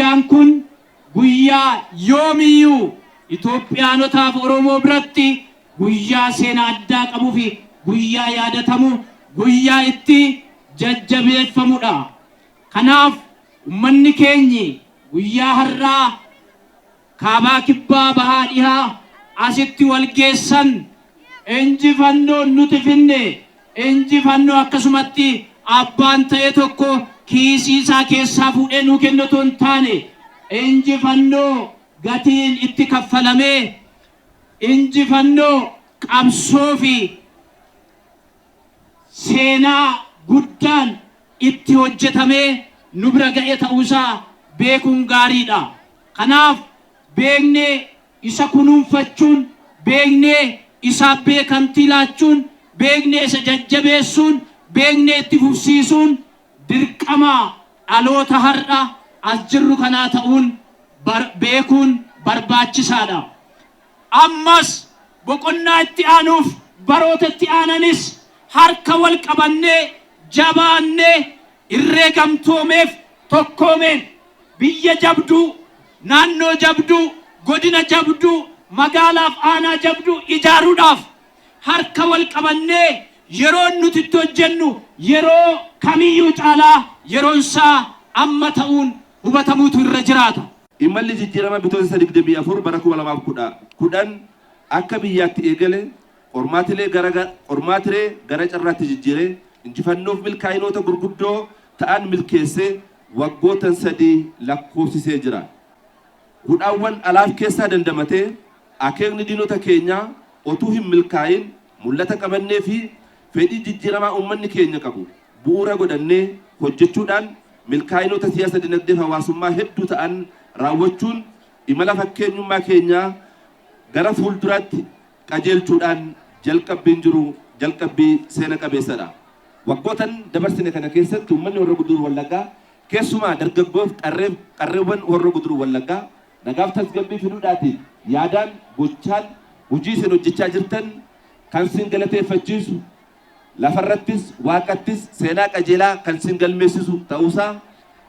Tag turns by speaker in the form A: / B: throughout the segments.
A: guyyaan kun guyyaa yoomiyyuu Itoophiyaanotaaf Oromoo biratti guyyaa seenaa addaa qabuu fi guyyaa yaadatamu guyyaa itti jajjabeeffamudha. Kanaaf ummanni keenyi guyyaa har'aa kaabaa kibbaa bahaa dhihaa asitti wal geessan injifannoo nuti finne injifannoo akkasumatti abbaan ta'e tokko kiisii isaa keessaa fuudhee nuu kennu otoo hin taane injifannoo gatiin itti kaffalamee injifannoo qabsoo fi seenaa guddaan itti hojjetamee nu bira ga'e ta'uusaa beekuun gaariidha. Kanaaf beeknee isa kunuunfachuun beeknee isa beekamtii laachuun beeknee isa jajjabeessuun beeknee itti fufsiisuun dirqama dhaloota har'a as jirru kanaa ta'uun beekuun barbaachisaadha. Ammas boqonnaa itti aanuuf baroota itti aananis harka wal qabannee jabaannee irree gamtoomeef tokkoomeen biyya jabduu naannoo jabduu godina jabduu magaalaaf aanaa jabduu ijaaruudhaaf harka wal qabannee yeroo nuti itti hojjennu yeroo kamiyyuu caalaa yeroonsaa amma ta'uun hubatamuutu irra jiraata.
B: Imalli jijjiirama bitootessa 24 bara 2010 akka biyyaatti eegale qormaatilee gara carraatti jijjiiree injifannoof milkaa'inoota gurguddoo ta'an milkeessee waggootan 3 lakkoofsisee jira. Hudhaawwan alaaf keessaa dandamatee akeekni diinota keenyaa otuu hin milkaa'in mul'ata qabannee fi fedhii jijjiiramaa uummanni keenya qabu bu'uura godhannee hojjechuudhaan milkaa'inoota siyaasa dinagdee fi hawaasummaa hedduu ta'an raawwachuun imala fakkeenyummaa keenyaa gara fuulduraatti qajeelchuudhaan jalqabbii seena qabeessadha. Waggootan dabarsine kana keessatti uummanni Horroo Guduruu Wallaggaa keessumaa dargaggoof qarreewwan Horroo Guduruu Wallaggaa nagaaf tasgabbii fiduudhaatiin yaadaan gochaan hojii isin hojjechaa jirtan kan isin galateeffachiisu lafarrattis waaqattis seenaa qajeelaa kan isin galmeessisu ta'uusaa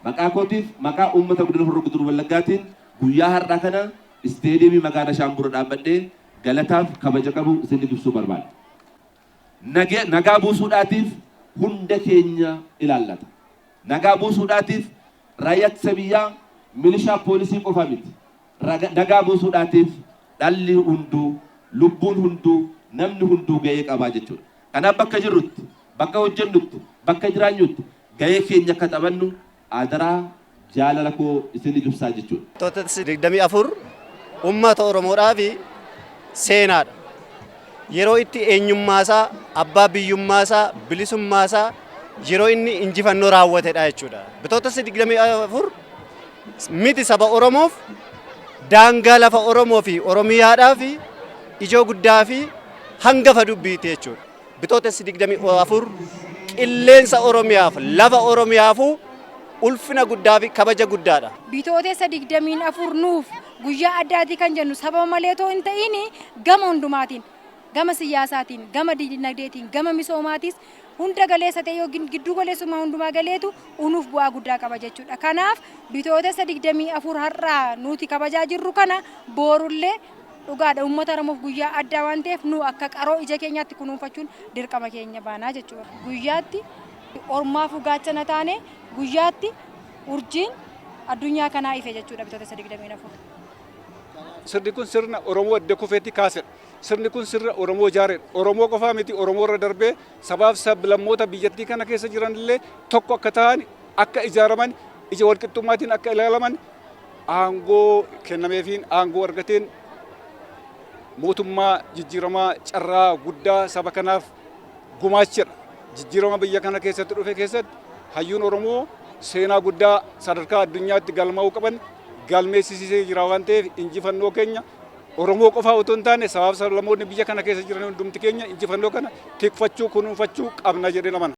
B: maqaa kootiif maqaa uummata godina Horroo Guduruu Wallaggaatiin guyyaa har'aa kana isteediyeemii magaalaa Shaambura dhaabbadhee galataaf kabaja qabu isin ibsuu barbaada. Nagaa buusuudhaatiif hunda keenya ilaallata. Nagaa buusuudhaatiif raayyaa ittisa biyyaa milishaa poolisii qofa miti. Nagaa buusuudhaatiif dhalli hunduu lubbuun hunduu namni hunduu ga'ee qabaa jechuudha. Kanaaf bakka jirrutti bakka hojjennutti bakka jiraannutti ga'ee keenya akka taphannu adaraa jaalala koo isin ibsaa jechuudha.
C: Bitootessa 24 uummata Oromoodhaa fi seenaadha. Yeroo itti eenyummaasaa abbaa biyyummaasaa bilisummaasaa yeroo inni injifannoo raawwatedha jechuudha. Bitootessa 24 miti saba Oromoof daangaa lafa Oromoo fi Oromiyaadhaa fi ijoo guddaa fi hangafa dubbiiti jechuudha. Bitootessa 24 qilleensa Oromiyaaf lafa Oromiyaafuu ulfina guddaa fi kabaja guddaadha.
D: Bitootessa 24 nuuf guyyaa addaati kan jennu sababa malee too hin ta'in gama hundumaatiin gama siyaasaatiin gama dinagdeetiin gama misoomaatis hunda galeessa ta'e yookiin gidduu galeessummaa hundumaa galeetu unuuf bu'aa guddaa qaba jechuudha. Kanaaf bitootessa 24 har'aa nuti kabajaa jirru kana boorullee dhugaadha uummata Oromoof guyyaa addaa waan ta'eef nu akka qaroo ija keenyaatti kunuunfachuun dirqama keenya baanaa jechuudha. Guyyaatti ormaaf gaachana taane guyyaatti urjiin addunyaa kanaa ife jechuudha bitootessa 24.
E: Sirni kun sirna Oromoo adda kufeetti kaasedha. Sirni kun sirna Oromoo ijaaredha. Oromoo qofaa miti Oromoo irra darbee sabaaf sablammoota biyyattii kana keessa jiran illee tokko akka ta'an akka ijaaraman ija walqixxummaatiin akka ilaalaman aangoo kennameefiin aangoo argateen mootummaa jijjiiramaa carraa guddaa saba kanaaf gumaachedha. Jijjiirama biyya kana keessatti dhufe keessatti hayyuun Oromoo seenaa guddaa sadarkaa addunyaatti galmaa'uu qaban galmeessisee jira waan ta'eef injifannoo keenya Oromoo qofaa otoo hin taane sabaaf sablammoonni biyya kana keessa jiran hundumti keenya injifannoo kana tikfachuu kunuunfachuu qabna jedhee namana.